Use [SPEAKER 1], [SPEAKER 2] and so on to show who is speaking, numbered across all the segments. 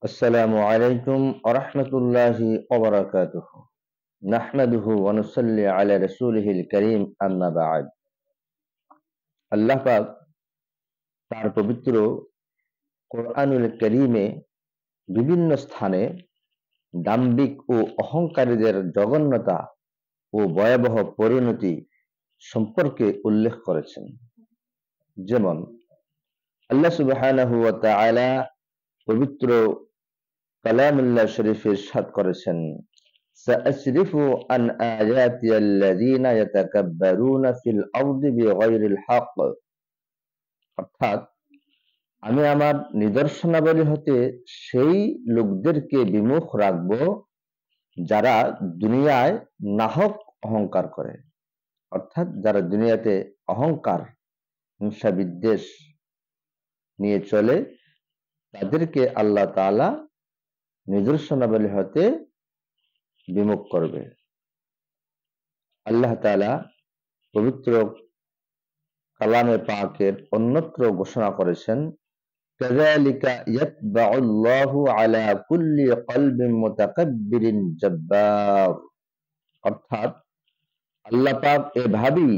[SPEAKER 1] আসসালামু আলাইকুম ওয়া রাহমাতুল্লাহি ওয়া বারাকাতুহু। নাহমাদুহু ওয়া নুসাল্লি আলা রাসূলিহিল কারীম আম্মা বা'দ। আল্লাহ পাক তার পবিত্র কোরআনুল কারীমে বিভিন্ন স্থানে দাম্ভিক ও অহংকারীদের জঘন্যতা ও ভয়াবহ পরিণতি সম্পর্কে উল্লেখ করেছেন। যেমন আল্লাহ সুবহানাহু ওয়া তাআলা পবিত্র কালামুল্লাহ শরীফে ইরশাদ করেছেন, সাআসরিফু আন আয়াতি আল্লাযীনা ইয়াতাকাব্বারুনা ফিল আরদি বিগাইরিল হক। অর্থাৎ আমি আমার নিদর্শনাবলী হতে সেই লোকদেরকে বিমুখ রাখব যারা দুনিয়ায় নাহক অহংকার করে। অর্থাৎ যারা দুনিয়াতে অহংকার, হিংসা বিদ্বেষ নিয়ে চলে, তাদেরকে আল্লাহ তাআলা নিদর্শনাবলী হতে বিমুখ করবে। আল্লাহ তাআলা পবিত্র কালামে পাকের অন্যত্র ঘোষণা করেছেন, কাযালিকা ইয়াতবাউল্লাহু আলা কুল্লি কলবিন মুতাকাব্বিরিন জাব্বার। অর্থাৎ আল্লাহ পাক এভাবেই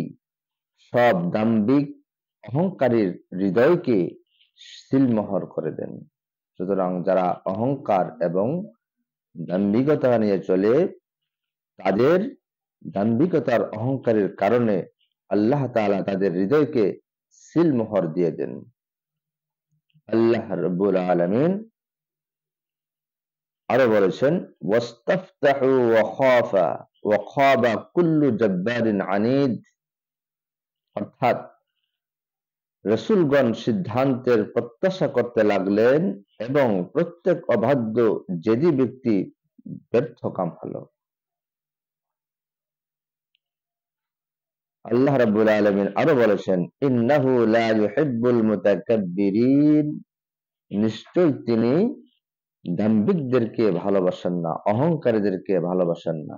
[SPEAKER 1] সব দাম্ভিক অহংকারীর হৃদয়কে সিলমোহর করে দেন। সুতরাং যারা অহংকার এবং দাম্ভিকতা নিয়ে চলে, তাদের দাম্ভিকতার অহংকারের কারণে আল্লাহ তাআলা তাদের হৃদয়কে সিলমোহর দিয়ে দেন। আল্লাহ রাব্বুল আলামিন আরো বলেছেন, ওয়াস্তাফতাহু ওয়া খাবা কুল্লু জাব্বারিন আনিদ। অর্থাৎ রাসূলগণ সিদ্ধান্তের প্রত্যাশা করতে লাগলেন এবং প্রত্যেক অবাধ্য জেদি ব্যক্তি ব্যর্থকাম হলো। আল্লাহ রাব্বুল আলামিন আরো বলেছেন, ইন্নাহু লা ইউহিব্বুল মুতাকাব্বিরিন। নিশ্চয় তিনি দাম্ভিকদেরকে ভালোবাসেন না, অহংকারীদেরকে ভালোবাসেন না।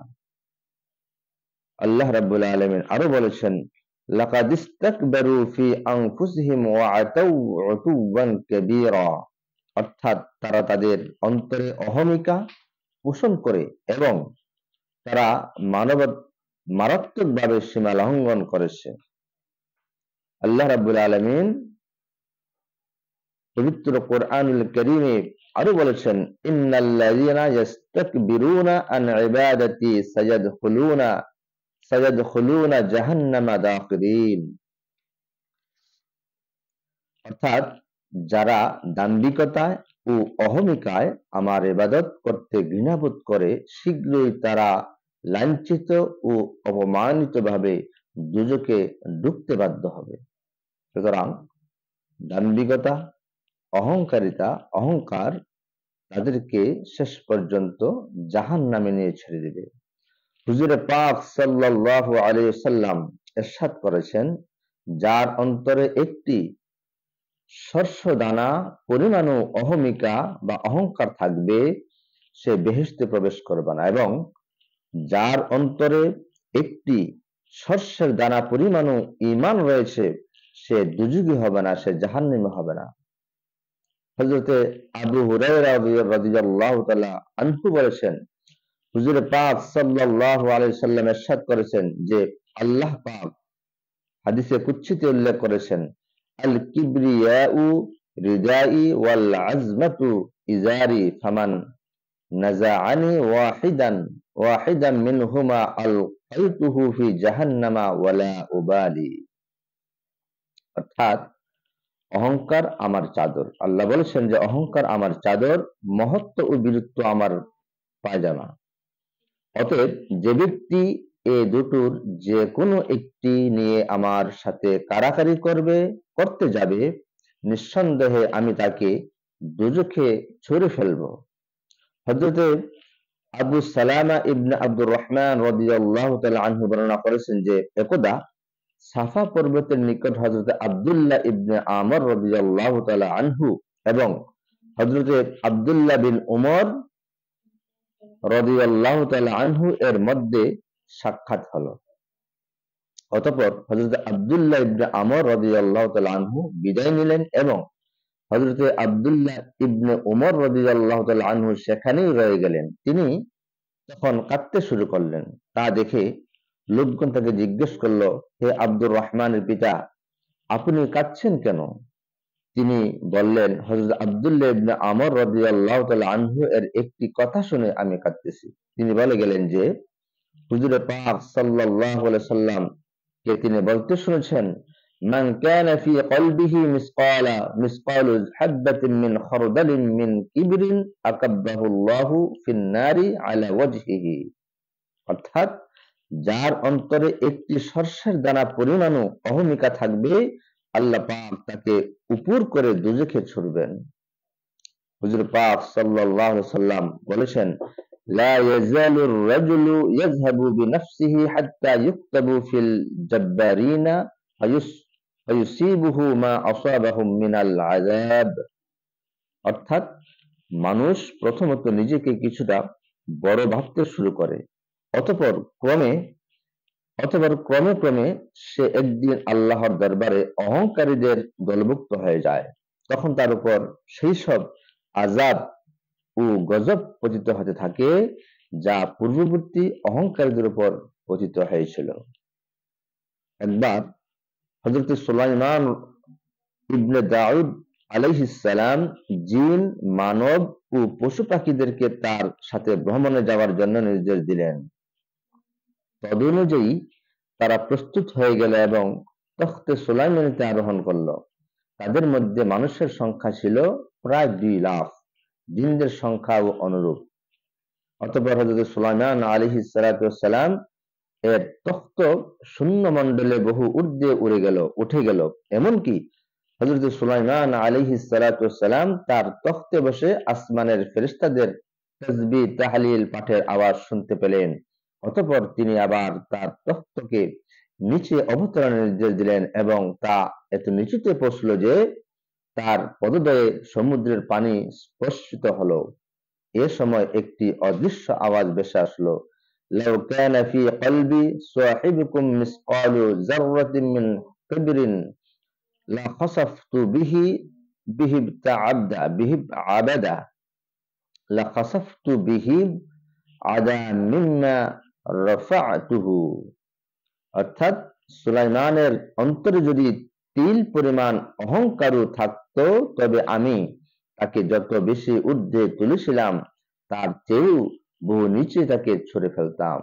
[SPEAKER 1] আল্লাহ রাব্বুল আলামিন আরো বলেছেন, লাকাদ ইসতাকবারু ফি আনফুসিহিম ওয়া আতাউ উতুওয়ান কাবীরা। অর্থাৎ তারা তাদের অন্তরে অহমিকা পোষণ করে এবং তারা মারাত্মকভাবে সীমা লঙ্ঘন করেছে। আল্লাহ রাব্বুল আলামিন পবিত্র কোরআনুল কারীমে আরো বলেছেন, ইন্নাল্লাযীনা ইস্তাকবিরুনা আন ইবাদাতি সায়াদখুলুনা জাহান্নামা দাখিরিন। অর্থাৎ যারা দাম্ভিকতায় ও অহমিকায় আমার ইবাদত করতে ঘৃণাবোধ করে, শীঘ্রই তারা লাঞ্ছিত ও অপমানিত ভাবে দুজকে ঢুকতে বাধ্য হবে। সুতরাং দাম্ভিকতা, অহংকার তাদেরকে শেষ পর্যন্ত জাহান্নামে নিয়ে ছেড়ে দিবে। হুজুরে পাক সাল্লাল্লাহু আলাইহি ওয়াসাল্লাম ইরশাদ করেছেন, যার অন্তরে একটি শস্য দানা পরিমাণও অহমিকা বা অহংকার থাকবে, সে বেহেশতে প্রবেশ করবে না, এবং যার অন্তরে একটি শস্যের দানা পরিমাণও ঈমান রয়েছে, সে দুজুগী হবে না, সে জাহান্নামী হবে না। হযরতে আবু হুরায়রা রাদিয়াল্লাহু তাআলা আনহু বলেছেন, হুজুর পাক সাল্লাল্লাহু আলাইহি সাল্লাম ইরশাদ করেছেন যে আল্লাহ পাক হাদিসে কুদসিতে উল্লেখ করেছেন, আল কিবরিয়াউ রিদাই ওয়াল আজমাতু ইজারি ফামান নাযাআনি ওয়াহিদান মিনহুমা আলকাইতুহু ফি জাহান্নামা ওয়ালা উবালি। অর্থাৎ অহংকার আমার চাদর। আল্লাহ বলেছেন যে অহংকার আমার চাদর, মহত্ব ও বীরত্ব আমার পায়জামা। অতএব যে ব্যক্তি এ দুটোর যে কোনো একটি নিয়ে আমার সাথে কারাকারি করতে যাবে, নিঃসন্দেহে আমি তাকে দোজখে ছুঁড়ে ফেলবো। হযরতে আবু সালামা ইবনে আব্দুর রহমান রাদিয়াল্লাহু তাআলা আনহু বর্ণনা করেছেন যে একদা সাফা পর্বতের নিকট হযরতে আব্দুল্লাহ ইবনে আমর রাদিয়াল্লাহু তাআলা আনহু এবং হযরতে আব্দুল্লাহ বিন উমর রাদিয়াল্লাহু তাআলা আনহু এর মধ্যে সাক্ষাৎ হলো। অতঃপর হযরত আব্দুল্লাহ ইবনে আমর রাদিয়াল্লাহু তাআলা আনহু বিদায় নিলেন এবং হযরতে আব্দুল্লাহ ইবনে উমর রাদিয়াল্লাহু তাআলা আনহু সেখানেই রয়ে গেলেন। তিনি তখন কাঁদতে শুরু করলেন। তা দেখে লোকজন তাকে জিজ্ঞেস করলো, হে আব্দুর রহমানের পিতা, আপনি কাঁদছেন কেন? তিনি বললেন, হযরত আব্দুল্লাহ ইবনে আমর রাদিয়াল্লাহু তাআলা আনহু এর একটি কথা শুনে আমি কাঁদতেছি। তিনি বলে গেলেন যে হুজুরে পাক সাল্লাল্লাহু আলাইহি সাল্লাম কে তিনি বলতে শুনেছেন, মান কানা ফি কলবিহি মিসকালু হাববাতিন মিন খারদালিন মিন কিবরিন আকাব্বাহু আল্লাহু ফিন নারি আলা ওয়াজহিহি। অর্থাৎ যার অন্তরে একটি সরষের দানা পরিমাণও অহমিকা থাকবে, আল্লাহ পাক তাকে উপর করে দোজখে ছুড়বেন। হুজুর পাক সাল্লাল্লাহু আলাইহি সাল্লাম বলেছেন, লা ইয়াজালুর রাজুলু ইয়াযহাবু বিনাফসিহি হাত্তা ইউকতাবু ফিল জাব্বারিনা ফায়ুসিবুহু মা আসাবাহুম মিনাল আযাব। অর্থাৎ মানুষ প্রথমত নিজেকে কিছুটা বড় ভাবতে শুরু করে, অতঃপর ক্রমে ক্রমে সে একদিন আল্লাহর দরবারে অহংকারীদের দলভুক্ত হয়ে যায়। তখন তার উপর সেই সব আযাব ও গজব পতিত হতে থাকে যা পূর্ববর্তী অহংকারীদের উপর পতিত হয়েছিল। একবার হযরত সুলাইমান ইবনে দাউদ আলাইহিস সালাম জিন, মানব ও পশু পাখিদেরকে তার সাথে ভ্রমণে যাওয়ার জন্য নির্দেশ দিলেন। তদনুযায়ী তারা প্রস্তুত হয়ে গেল এবং তখতে সুলাইমানিতে আরোহণ করল। তাদের মধ্যে মানুষের সংখ্যা ছিল প্রায় 2 লাখ, জিনদের সংখ্যাও অনুরূপ। অতঃপর হযরত সুলাইমান আলাইহিস সালাতু ওয়াস সালাম এর তখ্ত শূন্য মণ্ডলে বহু ঊর্ধ্বে উঠে গেল। এমনকি হযরত সুলাইমান আলাইহিস সালাতু ওয়াস সালাম তার তখ্তে বসে আসমানের ফেরেশতাদের তাসবিহ তাহলিল পাঠের আওয়াজ শুনতে পেলেন। অতঃপর তিনি আবার তার তখ্তকে নিচে অবতরণের নির্দেশ দিলেন এবং তা এত নিচুতে পৌঁছল যে তার পদদয়ে সমুদ্রের পানি স্পর্শিত হলো। এ সময় একটি অদৃশ্য আওয়াজ ভেসে আসলো, লাউ কানা ফি কলবি সাহিবিকুম মিসকালু যাররাতিন মিন কিবরিন লা খাসাফতু বিহি আবাদা লা খাসাফতু বিহি আদা মিম্মা রাফা'তুহু। অর্থাৎ সুলাইমানের অন্তরে যদি তিল পরিমাণ অহংকারও থাকতো, তবে আমি তাকে যত বেশি ঊর্ধ্বে তুলেছিলাম তার চেয়েও বহু নিচে তাকে ছুঁড়ে ফেলতাম।